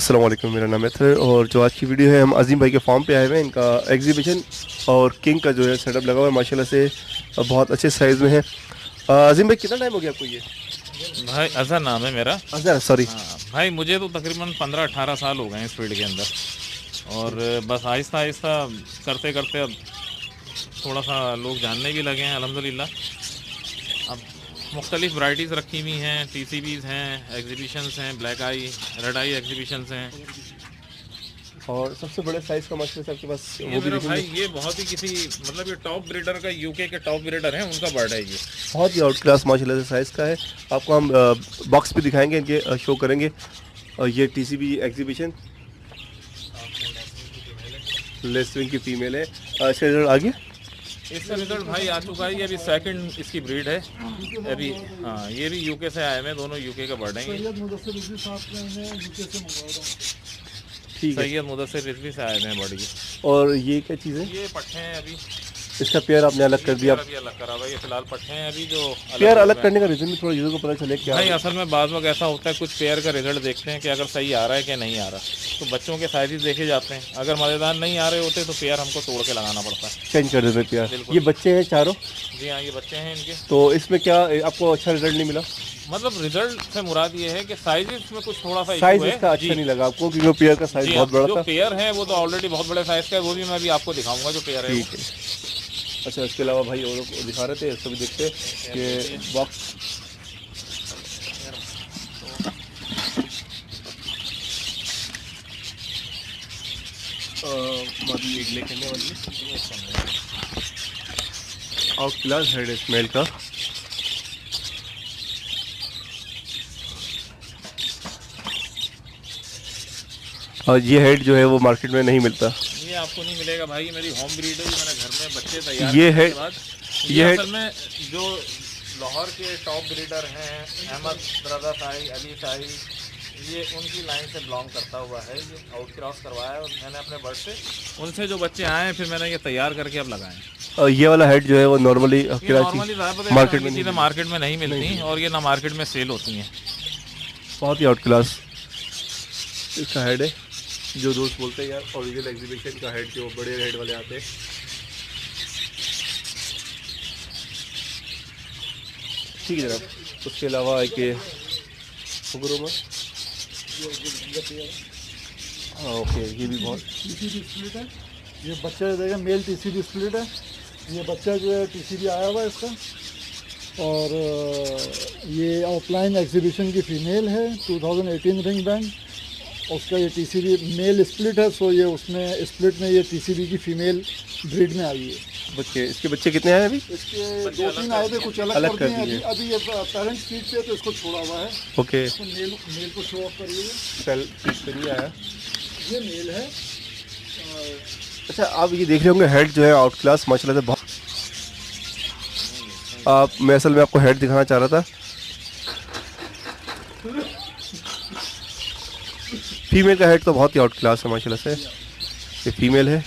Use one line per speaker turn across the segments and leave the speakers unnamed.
अस्सलाम वालेकुम, मेरा नाम है और जो आज की वीडियो है हम अजीम भाई के फार्म पे आए हुए हैं। इनका एग्जीबिशन और किंग का जो है सेटअप लगा हुआ है माशाल्लाह से, बहुत अच्छे साइज़ में है। अजीम भाई कितना टाइम हो गया आपको ये?
भाई अज़हर नाम है मेरा।
अजहर, सॉरी।
हाँ भाई, मुझे तो तकरीबन 15-18 साल हो गए हैं इस फील्ड के अंदर। और बस आहिस्ता आहिस्ता करते करते अब थोड़ा सा लोग जानने भी लगे हैं अल्हम्दुलिल्लाह। अब मुख्तलिफ़ वैराइटीज़ रखी हुई हैं, TCBs हैं, एग्जीबिशंस हैं, black I read I exhibitions हैं।
और सबसे बड़े साइज़ का माशाल्लाह से आपके पास
ये
वो भी
मेरा
देखेंगे।
भाई ये बहुत ही किसी मतलब ये टॉप ब्रीडर का, यूके के टॉप ब्रीडर हैं, उनका बर्ड है ये।
बहुत ही आउट क्लास माशाल्लाह से साइज़ का है। आपको हम बॉक्स भी दिखाएंगे, इनके शो करेंगे। और ये TCB एग्जीबिशन लेस्विंग की फ़ीमेल है। इसका रिजल्ट आ गया?
इसका रिजल्ट भाई आ चुका है। ये अभी सेकंड इसकी ब्रीड है अभी। हाँ, ये भी यूके से आए हैं, दोनों यूके का बर्ड हैं ये।
ठीक है।
सैयद मुदस्सिर रिजवी से आए हैं बर्ड ये।
और ये क्या चीज़ है?
ये पट्टे हैं अभी।
इसका पेयर आपने अलग कर दिया।
अभी अलग करा हुआ है, ये फिलहाल पट्टे हैं अभी जो
पेयर
हो
अलग
गए हैं।
करने का रीज़न भी थोड़ा यूज़र को पता चले क्या
भाई
है।
असल में बाद वक्त ऐसा होता है, कुछ पेयर का रिजल्ट देखते हैं कि अगर सही आ रहा है कि नहीं आ रहा, तो बच्चों के साइज़ देखे जाते हैं। अगर मज़ेदार नहीं आ रहे होते तो पेयर हमको तोड़ के लगाना पड़ता है।
चेंज कर देते पेयर।
बिल्कुल।
ये बच्चे हैं चारों,
जी हाँ, ये बच्चे हैं इनके।
तो इसमें क्या आपको अच्छा रिजल्ट नहीं मिला?
मतलब रिजल्ट से मुराद ये है कि साइजेस में कुछ थोड़ा सा
साइज
इशू है।
इसका अच्छा
जी
नहीं लगा आपको, क्योंकि वो पेयर का साइज
जी
बहुत
हाँ,
बड़ा
जो
था।
पेयर है वो तो ऑलरेडी बहुत बड़े साइज़ का है, वो भी मैं अभी आपको दिखाऊंगा जो पेयर है वो।
ठीक है। अच्छा, इसके अलावा भाई और लोग दिखा रहे थे, इसको भी देखते हैं कि बॉक्स। लेने वाली आउट क्लास हेड स्मेल का। और ये हेड जो है वो मार्केट में नहीं मिलता।
ये आपको नहीं मिलेगा भाई, ये मेरी होम ब्रीड है। ये मैंने घर में बच्चे तैयार
ये
करने
है-
के बाद
ये है-
असल में जो लाहौर के टॉप ब्रीडर हैं, अहमद ब्रदर साई, अली साई, ये उनकी लाइन से बिलोंग करता हुआ है। ये आउट क्रॉस करवाया है और मैंने अपने बर्ड से, उनसे जो बच्चे आए हैं फिर मैंने ये तैयार करके अब लगाए हैं।
और ये वाला हेड जो है वो नॉर्मली
ये
कराची
नॉर्मली
मार्केट में
चीज़ें मार्केट में नहीं मिलती और ये ना मार्केट में सेल होती हैं।
बहुत ही आउट क्लास इसका हेड है। जो दोस्त बोलते हैं यार ओरिजिनल एग्जीबिशन का हेड जो बड़े हेड वाले आते हैं। ठीक है जनाब। उसके अलावा एक हाँ ओके, ये भी बहुत
TCB स्प्लिट है। ये बच्चा देगा मेल TCB स्प्लिट है। ये बच्चा जो है TCB आया हुआ है इसका। और ये ऑफलाइन एग्जीबिशन की फ़ीमेल है, 2018 रिंग बैंड। उसका ये TCB मेल स्प्लिट है, सो ये उसमें स्प्लिट में ये TCB की फ़ीमेल ब्रीड में आई है।
बच्चे। इसके बच्चे कितने आए अभी?
इसके 2-3 आए थे, कुछ अलग
अलग
कर दिए
कर
हैं।
दिए।
अभी ये पेरेंट्स फीड पे है, तो इसको छोड़ा हुआ है।
ओके।
इसको मेल को शो ऑफ करिए।
सेल पीस पे नहीं आया।
ये मेल है।
अच्छा, आप ये देख रहे होंगे हेड जो है आउट क्लास माशाल्लाह से बहुत। मैं असल में आपको हेड दिखाना चाह रहा था। फीमेल का हेड तो बहुत ही आउट क्लास है माशाल्लाह से। ये फीमेल है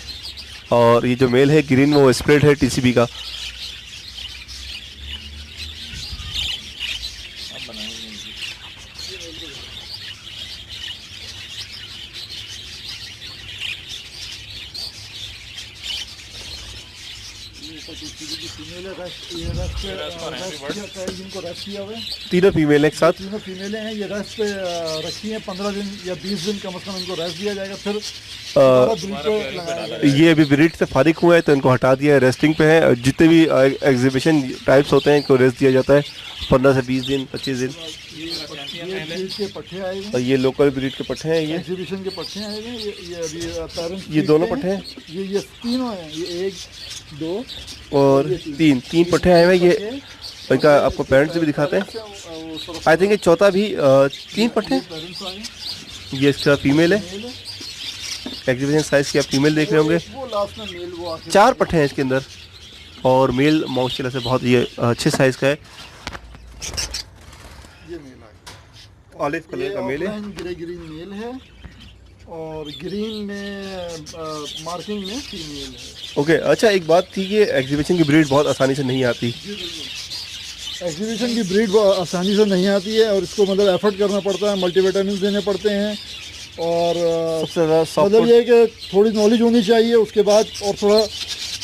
और ये जो मेल है ग्रीन वो स्प्रेड है TCB का।
अब बनाएंगे इनकी।
TCB की फीमेल है। इनको रेस्ट किया हुआ है।
तीनों फीमेल एक साथ।
तीनों फीमेलें हैं। ये रेस्ट पे रखी हैं। 15 दिन या 20 दिन कम से कम इनको रेस्ट दिया जाएगा, फिर दोबारा ब्रीड पे लगाया जाएगा।
ये अभी ब्रीड से फारिग हुए हैं तो इनको हटा दिया है, रेस्टिंग पे है। जितने भी एग्जीबिशन टाइप्स होते हैं इनको रेस्ट दिया जाता है 15 से 20 दिन 25 दिन।
ये ब्रीड के पट्टे आए हुए
और ये लोकल ब्रीड के पट्टे हैं।
हैं,
ये
एग्जीबिशन के पट्टे आए हुए हैं। ये अभी पेरेंट्स
ये दोनों पट्टे हैं।
ये तीनों हैं। ये 1 2
और तीन पट्टे आए हुए हैं। ये इनका आपको पेरेंट्स भी दिखाते हैं। आई थिंक ये चौथा भी 3 पट्टे हैं।
पेरेंट्स आए हैं।
ये इसका फीमेल है।
मेल है।
एग्जीबिशन साइज की आप फीमेल देख रहे होंगे।
वो लास्ट में मेल वो आखिर
4 पट्टे हैं इसके अंदर और मेल माशाल्लाह से बहुत ये अच्छे साइज का है।
ये मेल आ गया।
ऑलिव कलर का मेल है।
ऑफलाइन ग्रे ग्रीन मेल है और ग्रीन में मार्किंग में फीमेल है।
ओके। अच्छा, एक बात थी कि एग्जीबिशन की ब्रीड बहुत आसानी से नहीं आती।
एग्जीबिशन की ब्रीड आसानी से नहीं आती है और इसको मतलब एफर्ट करना पड़ता है, मल्टीविटामिन देने पड़ते हैं और
सबसे ज़्यादा सॉफ्ट
मतलब ये है कि थोड़ी नॉलेज होनी चाहिए उसके बाद, और थोड़ा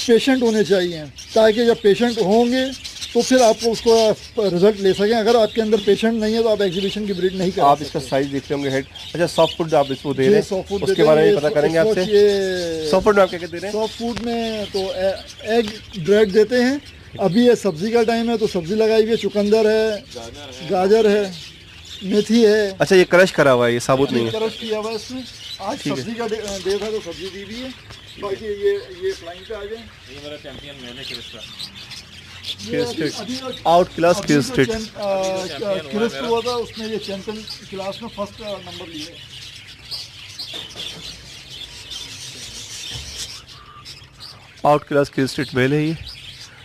पेशेंट होने चाहिए, ताकि जब पेशेंट होंगे तो फिर आपको उसको रिजल्ट ले सकें। अगर आपके अंदर पेशेंट नहीं है तो आप एग्जीबिशन की ब्रीड नहीं कर
आप इसका साइज देख रहे होंगे हेड। अच्छा, सॉफ्ट फूड आप इसको दे रहे हैं,
सॉफ्ट फूड
उसके बारे में पता करेंगे आपसे।
ये
सॉफ्ट फूड में आप क्या क्या दे रहे हैं?
सॉफ्ट फूड में तो एग ब्रेड देते हैं। अभी ये सब्जी का टाइम है तो सब्जी लगाई हुई है, चुकंदर है, गाजर है, मेथी है।
अच्छा, ये क्रश करा हुआ है, ये साबुत नहीं है?
क्रश किया हुआ है इसमें। आज सब्जी का डे था तो सब्जी दी हुई है। बाकी ये फ्लाइंग पे आ गए।
ये मेरा चैंपियन मेल है क्रिस्टा।
आउट क्लास किल स्ट्रीट।
क्रिस्ट हुआ था उसमें, ये चैंपियन क्लास में फर्स्ट नंबर लिए।
आउट क्लास किल स्ट्रीट मेल है ये।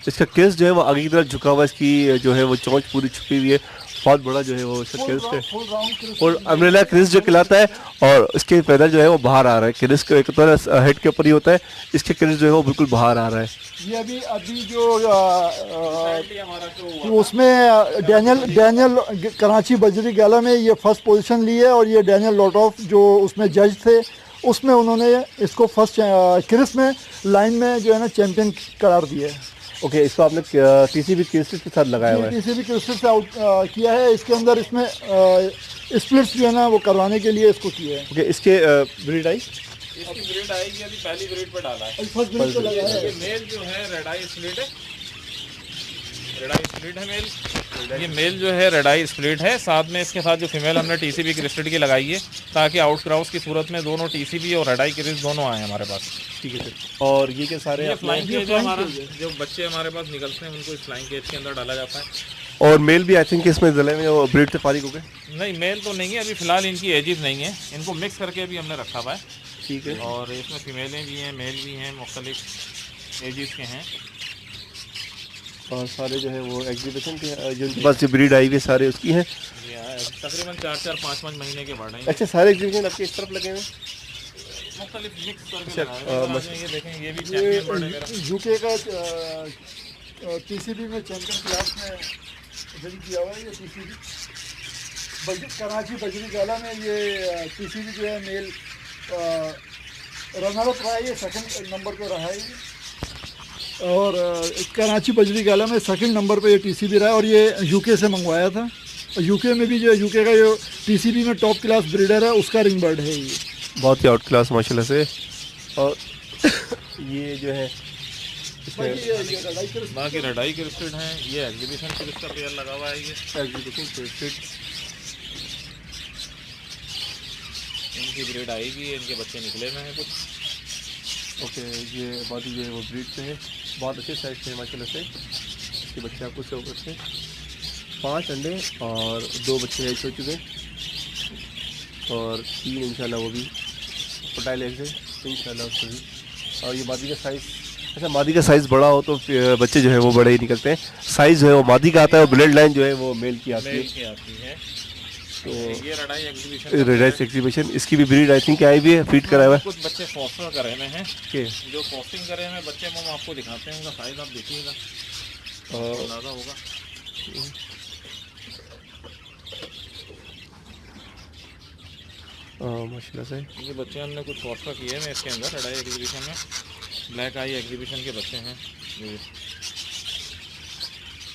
इसका केस जो है वो आगे की तरफ झुका हुआ है, इसकी जो है वो चोंच पूरी छुपी हुई है, बहुत बड़ा जो है वो इसका केस है। और अम्ब्रेला क्रिस जो कहलाता है, और इसके पैदल जो है वो बाहर आ रहा है। क्रिस के एक तरह हेड के ऊपर ही होता है, इसके क्रिस जो है वो बिल्कुल बाहर आ रहा है।
ये अभी जो उसमें डैनियल कराची बजरी गाला में ये फर्स्ट पोजीशन ली है, और ये डैनियल लॉटॉफ जो उसमें जज थे, उसमें उन्होंने इसको फर्स्ट क्रिस में लाइन में जो है ना चैंपियन करार दिया है।
ओके, इसको आपने टीसीबी क्रिस्टल के साथ लगाया हुआ है?
टीसीबी क्रिस्टल से आउट किया है। इसके अंदर इसमें स्प्लिट्स जो है ना वो करवाने के लिए इसको किया है।
ओके, इसके ब्रीड आई?
इसकी ब्रीड आएगी, अभी पहली ब्रीड पे डाला है।
फर्स्ट ब्रीड पे लगाया है।
ये मेल जो है रेड आई स्प्लिट है, रेड आई स्प्लिट है मेल। ये मेल जो है रेड आई स्प्लिट है। साथ में इसके साथ जो फीमेल हमने टीसीबी क्रिस्टल की लगाई है, ताकि आउट क्रॉस की सूरत में दोनों टीसीबी और रेड आई क्रिस दोनों आए हमारे पास।
ठीक है सर। और ये क्या सारे
ये
आपने-
फ्लाइंग केज है हमारा, जो बच्चे हमारे पास निकलते हैं उनको इस फ्लाइंग केज के अंदर डाला जाता है।
और मेल भी आई थिंक इसमें जिले में वो ब्रीड से फारिग हो गए?
नहीं, मेल तो नहीं है अभी फ़िलहाल, इनकी एजेस नहीं है, इनको मिक्स करके अभी हमने रखा हुआ है।
ठीक है।
और इसमें फीमेलें भी हैं, मेल भी हैं, मुख्तलिफ एजेस के हैं।
और सारे जो है वो एग्जीबिशन के जो इनके पास जो ब्रीड आई हुई है सारे उसकी हैं?
जी हाँ, तकरीबन 4-5 महीने के बर्ड हैं।
अच्छा, सारे एग्जीबिशन आपके इस तरफ लगे हुए हैं?
मुख्तलिफ मिक्स करके
अच्छा,
लगाए हुए हैं। ये देखें, ये भी चैंपियन बर्ड है मेरा।
यूके का टीसीबी में चैंपियन क्लास में विन किया हुआ है। ये टीसीबी कराची बजरी गाला में ये टीसीबी जो है मेल रनर अप रहा है, ये सेकंड नंबर पे रहा है ये। और कराची बजरी गाला में सेकंड नंबर पे ये टीसीबी रहा है, और ये यूके से मंगवाया था। और यूके में भी जो यूके का जो टीसीबी में टॉप क्लास ब्रीडर है उसका रिंग बर्ड है ये।
बहुत ही आउट क्लास माशाल्लाह से। और ये जो है
बाकी रेडाई क्रिस्टल हैं। ये एग्जीबिशन क्रिस्टल पेयर लगा हुआ है। ये
एग्जीबिशन क्रिस्टल
इनकी ब्रीड आएगी, इनके बच्चे निकले हुए हैं कुछ।
ओके, ये बाकी जो है वो ब्रीड से है, बहुत अच्छे साइज से माशाल्लाह से। ये बच्चे आपको शो करते हैं, 5 अंडे और 2 बच्चे हैच हो चुके हैं, और 3 इंशाल्लाह वो भी फर्टाइल एग्स है इंशाल्लाह उसको भी। और ये मादी का साइज़, अच्छा मादी का साइज़ बड़ा हो तो बच्चे जो है वो बड़े ही निकलते हैं। साइज़ जो है वो मादी का आता है, और ब्लड लाइन जो है वो मेल की आती है।
तो ये रेडाई
एग्जीबिशन, इसकी भी ब्रीड आई थिंक आई भी है, फीड कराया हुआ है।
कुछ बच्चे फॉस्टर करे हुए हैं,
के
जो फॉस्टिंग करे हुए बच्चे हम आपको दिखाते हैं, उनका साइज़ आप देखिएगा, अंदाज़ा होगा।
माशाल्लाह से
ये बच्चे हमने कुछ फॉस्टर किए हैं इसके अंदर रेडाई एग्जीबिशन में। ब्लैक आई एग्जीबिशन के बच्चे हैं ये।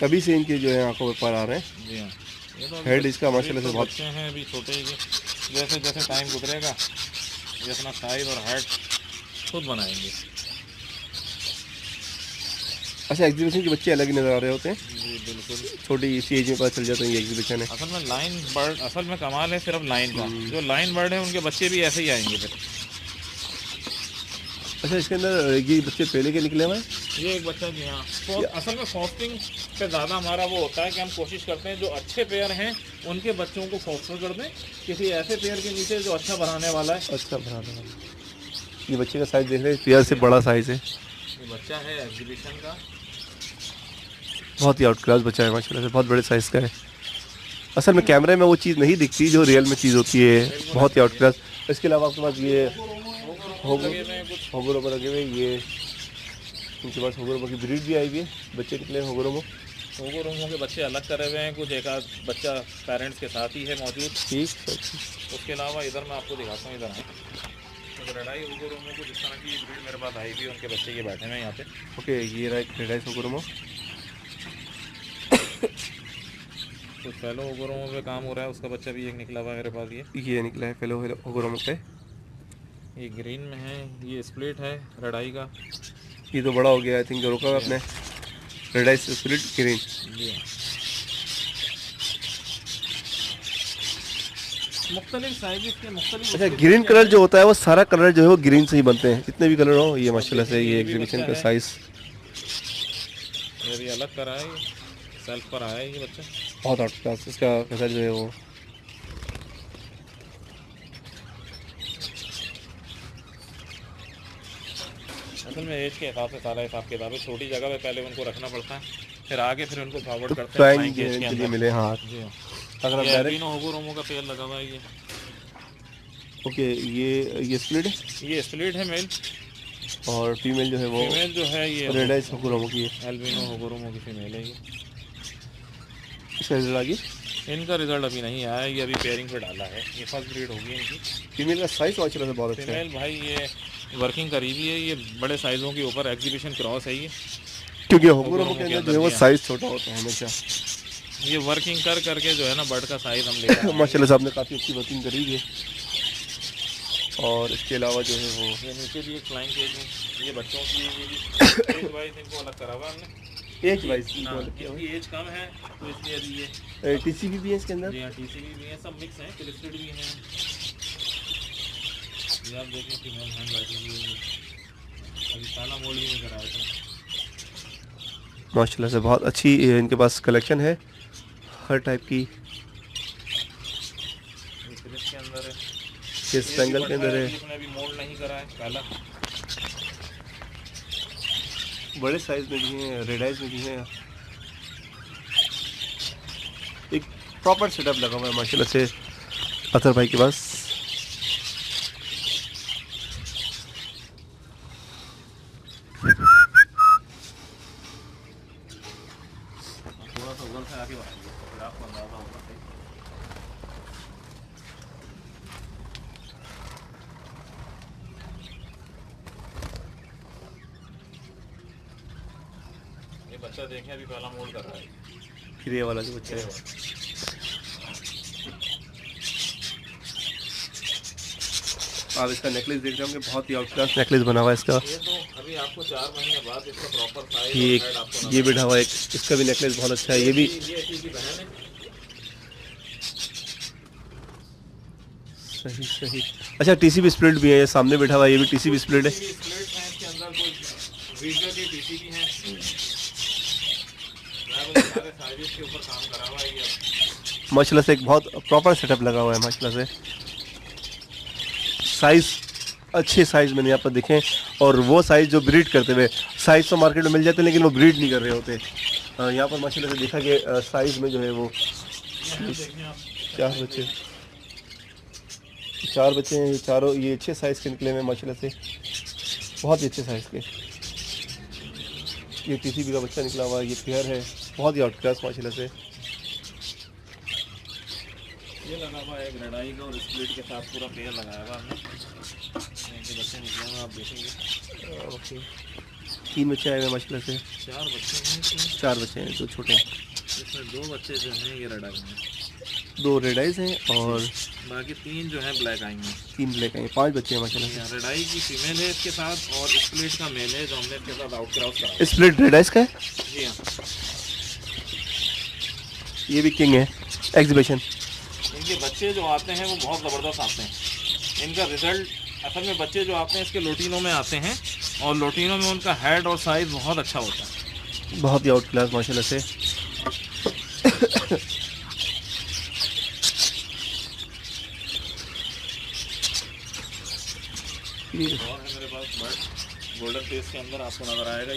तभी से इनके जो है आंखों में पर आ रहे हैं।
जी हाँ, ये तो
हेड इसका माशाल्लाह से बहुत
बच्चे हैं अभी छोटे ही। जैसे जैसे टाइम गुजरेगा ये अपना साइज और हाइट खुद बनाएंगे।
अच्छा, एग्जीबिशन के बच्चे अलग ही नज़र आ रहे होते हैं।
जी बिल्कुल,
छोटी इसी एज में पता चल जाता है ये एग्जीबिशन है।
असल में लाइन बर्ड, असल में कमाल है सिर्फ लाइन का। जो लाइन बर्ड है उनके बच्चे भी ऐसे ही आएंगे फिर।
अच्छा, इसके अंदर ये बच्चे पहले के निकले हुए हैं?
ये एक बच्चा जी हाँ। तो असल में फॉस्टिंग पे ज़्यादा हमारा वो होता है कि हम कोशिश करते हैं जो अच्छे पेयर हैं उनके बच्चों को फॉस्टर कर दें किसी ऐसे पेयर के नीचे जो अच्छा बनाने वाला है।
अच्छा, बनाने वाला। ये बच्चे का साइज़ देख रहे हैं, पेयर से बड़ा साइज़ है।
ये बच्चा है एग्जीबिशन का,
बहुत ही आउट क्लास बच्चा है माशाल्लाह से, बहुत बड़े साइज़ का है। असल में कैमरे में वो चीज़ नहीं दिखती जो रियल में चीज़ होती है, बहुत ही आउट क्लास। इसके अलावा आपके पास ये होगुरोमो लगे हुए, ये इनके पास होगुरोमो की ब्रीड भी आई हुई है, बच्चे निकले होगुरोमो।
ओगोरोमो के बच्चे अलग करे हुए हैं, कुछ एक आध बच्चा पेरेंट्स के साथ ही है मौजूद।
ठीक सर, ठीक।
उसके अलावा इधर मैं आपको दिखाता हूँ, इधर है तो रेडाई ओगोरोमो को जिस तरह की ब्रीड मेरे पास आई थी, उनके बच्चे ये बैठे हुए हैं यहाँ पे।
ओके, ये रहा एक रेडाइस ओगोरोमो।
कुछ फेलो ओगोरोमो पे काम हो रहा है, उसका बच्चा भी एक निकला हुआ है मेरे पास।
ये निकला है फेलो ओगोरोमो पे।
ये ग्रीन में है, ये स्प्लिट है रेडाई का।
ये तो बड़ा हो गया, आई थिंक, जो रोका हुआ आपने। रेडाइस स्प्लिट ग्रीन।
जी हाँ, मुख्तलिफ साइज़ के मुख्तलिफ।
अच्छा, ग्रीन कलर जो होता है वो सारा कलर जो है वो ग्रीन से ही बनते हैं, जितने भी कलर हो। ये माशाल्लाह से ये एग्जीबिशन का साइज
ये भी अलग करा है, ये सेल्फ पर आया है ये बच्चा।
बहुत आउट क्लास इसका कैसा जो है वो।
असल में एज के हिसाब से सारा हिसाब किताब है। छोटी जगह पे पहले उनको रखना पड़ता है, फिर आगे फिर उनको फॉरवर्ड करते हैं
फ्लाइंग
फ्लाइंग केज के
के लिए
अंदर।
मिले। हाँ,
जी हाँ,
अगर आप
ये
डायरेक्ट।
अल्बिनो ओगोरोमो का पेड़ लगा हुआ है ये।
ओके, ये स्प्लिट है
ये स्प्लिट है मेल,
और फीमेल जो है वो
फीमेल जो है ये
रेडाइस ओगोरोमो की है।
अल्बिनो ओगोरोमो की फीमेल है ये।
इसका रिजल्ट आ गई।
इनका रिजल्ट अभी नहीं आया, ये अभी पेयरिंग पे डाला है, ये फर्स्ट ब्रीड होगी इनकी।
फीमेल का साइज माशाल्लाह से बहुत अच्छा है।
फीमेल भाई ये वर्किंग करीबी है, ये बड़े साइज़ों के ऊपर एग्जीबिशन क्रॉस है ये।
क्योंकि ओगोरोमो के अंदर जो है वो साइज छोटा होता है हमेशा।
ये वर्किंग कर करके जो है ना बर्ड का साइज़ हम लेकर आए हैं।
माशाल्लाह से आपने काफ़ी अच्छी वर्किंग करी है। और इसके अलावा जो है वो
ये नीचे भी एक फ्लाइंग केज है, ये बच्चों की, ये भी एज वाइज इनको अलग करा हुआ हमने।
एज वाइज
हाँ, इनकी एज कम है तो इसलिए अभी ये
टीसीबी भी है इसके अंदर।
जी हाँ, टीसीबी भी है, सब मिक्स हैं, क्लिस्टेड भी हैं। ये आप देखें कि मैं हैंड बैठी हुई है, अभी ताला मोड़ ही नहीं कराया था।
माशाल्लाह से बहुत अच्छी इनके पास कलेक्शन है हर टाइप की।
ये क्रिस के अंदर है,
ये स्पेंगल के अंदर है।
इसमें अभी मोल्ड नहीं करा है पहला।
बड़े साइज में भी हैं, रेडाइज में भी हैं। एक प्रॉपर सेटअप लगा हुआ है माशाल्लाह से अतर भाई के पास।
थोड़ा सा उधर से आगे बढ़ाइए तो फिर आपको अंदाजा होगा। ये बच्चा देखें अभी पहला मोल्ड कर रहा है।
फिर ये वाला जो बच्चा है, आप इसका नेकलेस देख रहे होंगे, बहुत ही आउटक्लास नेकलेस बना हुआ है इसका।
ये तो अभी आपको 4 महीने बाद इसका प्रॉपर साइज
ये
और हेड आपको
ये बैठा हुआ है, इसका भी नेकलेस बहुत अच्छा है। ये भी
ये इसी की बहन है।
सही सही। अच्छा, टीसीबी स्प्लिट भी है, ये सामने बैठा हुआ है, ये भी टीसीबी स्प्लिट है।
ये स्प्लिट है, इसके अंदर कोई विजुअली टीसीबी है। मैं सारे साइजेस के ऊपर काम करा हुआ है ये।
माशाल्लाह से एक बहुत प्रॉपर सेटअप लगा हुआ है माशाल्लाह से। साइज़ अच्छे साइज़ में नहीं आप देखें, और वो साइज़ जो ब्रीड करते हुए साइज़ तो मार्केट में मिल जाते हैं लेकिन वो ब्रीड नहीं कर रहे होते। यहाँ पर माशाल्लाह से देखा कि साइज़ में जो है वो चार बच्चे हैं। ये चारों ये अच्छे साइज़ के निकले हुए माशाल्लाह से, बहुत ही अच्छे साइज़ के। ये टीसीबी का बच्चा निकला हुआ है, ये पेयर है, बहुत ही आउट क्लास माशाल्लाह से।
ये लगा हुआ है एक रेडाई का और स्प्लिट के साथ पूरा पेयर लगाया हुआ हमने। इनके बच्चे निकले हुए आप देखेंगे।
ओके, 3 बच्चे आए हुए माशाल्लाह से।
4 बच्चे हैं इसमें।
4 बच्चे हैं, 2 छोटे हैं।
इसमें 2 बच्चे जो हैं ये रेडाई हैं,
2 रेडाइज हैं और
बाकी 3 जो हैं ब्लैक आई हैं।
3 ब्लैक हैं। 5 बच्चे हैं माशाल्लाह
यहाँ रेडाई की फीमेल है इसके साथ, और स्प्लिट का मेल है जो हमने इसके साथ आउट क्रॉस करा
से। स्प्लिट रेडाइज का है,
जी हाँ।
ये भी किंग है एग्जीबिशन।
इनके बच्चे जो आते हैं वो बहुत ज़बरदस्त आते हैं। इनका रिजल्ट असल में बच्चे जो आते हैं इसके लोटिनों में आते हैं, और लोटिनों में उनका हेड और साइज़ बहुत अच्छा होता है।
बहुत ही आउट क्लास माशाल्लाह से।
और है मेरे पास बर्ड गोल्डन फेस के अंदर आपको नज़र आएगा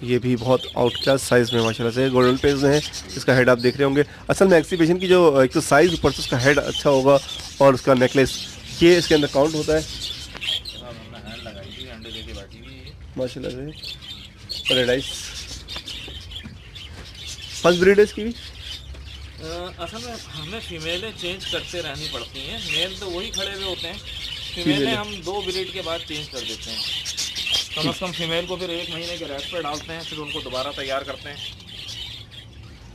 ये भी बहुत आउट क्लास साइज़ में माशाल्लाह से गोल्डन पेज है। इसका हेड आप देख रहे होंगे। असल में एग्जीबिशन की जो एक तो साइज़ ऊपर से उसका हेड अच्छा होगा और उसका नेकलेस, ये इसके अंदर काउंट होता है।
हमने हैंड लगाई थी, अंडे लेके बैठी हुई है।
माशाल्लाह से पैराडाइज। फर्स्ट ब्रीड है इसकी भी?
असल में हमें फीमेलें चेंज करते रहनी पड़ती हैं, मेल तो वही खड़े हुए होते हैं, फीमेलें हम 2 ब्रीड के बाद चेंज कर देते हैं। कम से कम फीमेल को फिर 1 महीने के रेस्ट पे डालते हैं, फिर उनको दोबारा तैयार करते हैं।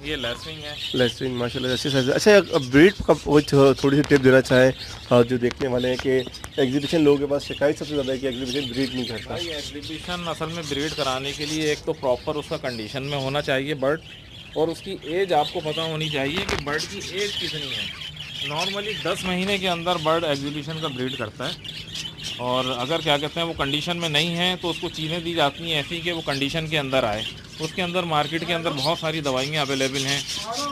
ये लेसविंग है।
लेसविंग माशाल्लाह अच्छे साइज। अच्छा ब्रीड का थोड़ी सी टिप देना चाहें जो देखने वाले हैं कि एग्जीबिशन लोगों के पास शिकायत सबसे ज़्यादा है कि एग्जीबिशन ब्रीड नहीं करता।
भाई एग्जीबिशन असल में ब्रीड कराने के लिए एक तो प्रॉपर उसका कंडीशन में होना चाहिए बर्ड, और उसकी एज आपको पता होनी चाहिए कि बर्ड की एज कितनी है। नॉर्मली 10 महीने के अंदर बर्ड एग्जीबिशन का ब्रीड करता है, और अगर क्या कहते हैं वो कंडीशन में नहीं है तो उसको चीज़ें दी जाती हैं ऐसी कि वो कंडीशन के अंदर आए। उसके अंदर मार्केट के अंदर बहुत सारी दवाइयाँ अवेलेबल हैं,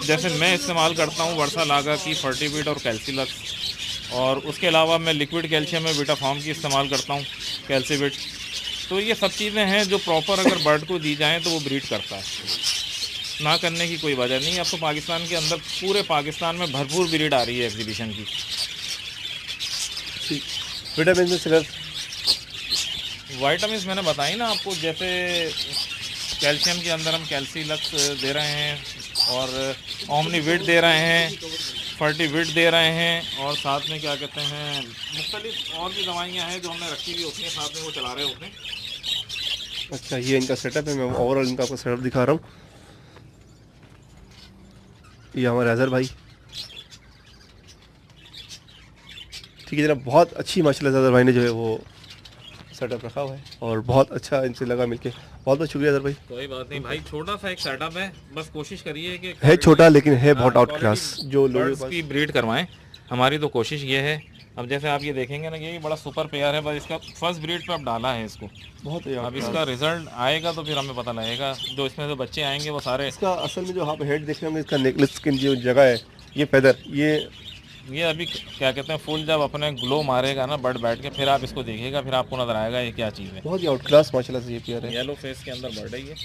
जैसे मैं इस्तेमाल करता हूँ वर्सा लागा की, फर्टिविट और कैल्सीलक्स, और उसके अलावा मैं लिक्विड कैल्शियम में विटाफॉर्म की इस्तेमाल करता हूँ, कैल्सीविट। तो ये सब चीज़ें हैं जो प्रॉपर अगर बर्ड को दी जाएँ तो वो ब्रीड करता है, ना करने की कोई वजह नहीं। अब तो पाकिस्तान के अंदर पूरे पाकिस्तान में भरपूर ब्रीड आ रही है एग्जीबिशन की।
विटामिन में सिर्फ
वाइटामिन मैंने बताई ना आपको, जैसे कैल्शियम के अंदर हम कैल्सीलक्स दे रहे हैं, और ओमनीविट दे रहे हैं, फर्टिविट दे रहे हैं, और साथ में क्या कहते हैं मुख्तलिफ और भी दवाइयाँ हैं जो हमने रखी हुई होती हैं, साथ में वो चला रहे होते हैं।
अच्छा ये इनका सेटअप है, मैं ओवरऑल इनका आपको सेटअप दिखा रहा हूँ। ये हमारे अजहर भाई, ठीक है जनाब, बहुत अच्छी माशाल्लाह अजहर भाई ने जो है वो सेटअप रखा हुआ है, और बहुत अच्छा इनसे लगा मिलके। बहुत बहुत शुक्रिया अजहर भाई।
कोई बात नहीं भाई, छोटा सा एक सेटअप है, बस कोशिश करिए कि
है छोटा लेकिन है बहुत आउट
क्वालिटी
क्लास जो लोगों के
बर्ड्स
पास।
की ब्रीड करवाएं, हमारी तो कोशिश ये है। अब जैसे आप ये देखेंगे ना, ये बड़ा सुपर पेयर है, बस इसका फर्स्ट ब्रीड पे अब डाला है इसको।
बहुत ही
अब
outclass।
इसका रिजल्ट आएगा तो फिर हमें पता लगेगा, जो इसमें से बच्चे आएंगे वो सारे।
इसका असल में जो आप हेड देख रहे होंगे, इसका नेकलेस की जो जगह है, ये फेदर,
ये अभी क्या कहते हैं फुल जब अपने ग्लो मारेगा ना बर्ड बैठ के, फिर आप इसको देखिएगा, फिर आपको नजर आएगा ये क्या चीज़ है।
बहुत ही आउट क्लास माशाल्लाह से ये पेयर है।
येलो फेस के अंदर बर्ड है ये,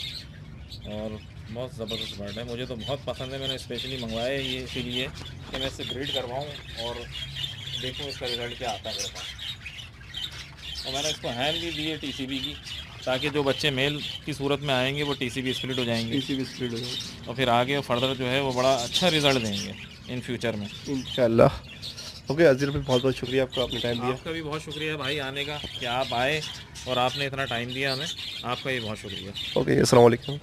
और बहुत ज़बरदस्त बर्ड है, मुझे तो बहुत पसंद है। मैंने स्पेशली मंगवाया है ये इसीलिए कि मैं इससे ब्रीड करवाऊँ और देखूँ इसका रिजल्ट क्या आता है मेरे पास। और मैंने इसको हैंड भी दी है TCB की, ताकि जो बच्चे मेल की सूरत में आएंगे वो TCB स्प्लिट हो जाएंगे,
TCB स्प्लिट हो जाएगी,
और फिर आगे फर्दर जो है वो बड़ा अच्छा रिजल्ट देंगे इन फ्यूचर में
इंशाल्लाह। ओके अज़ीर भाई, बहुत बहुत शुक्रिया आपका, आपने टाइम दिया।
आपका भी बहुत शुक्रिया भाई आने का, कि आप आए और आपने इतना टाइम दिया हमें, आपका भी बहुत शुक्रिया।
ओके अस्सलाम वालेकुम।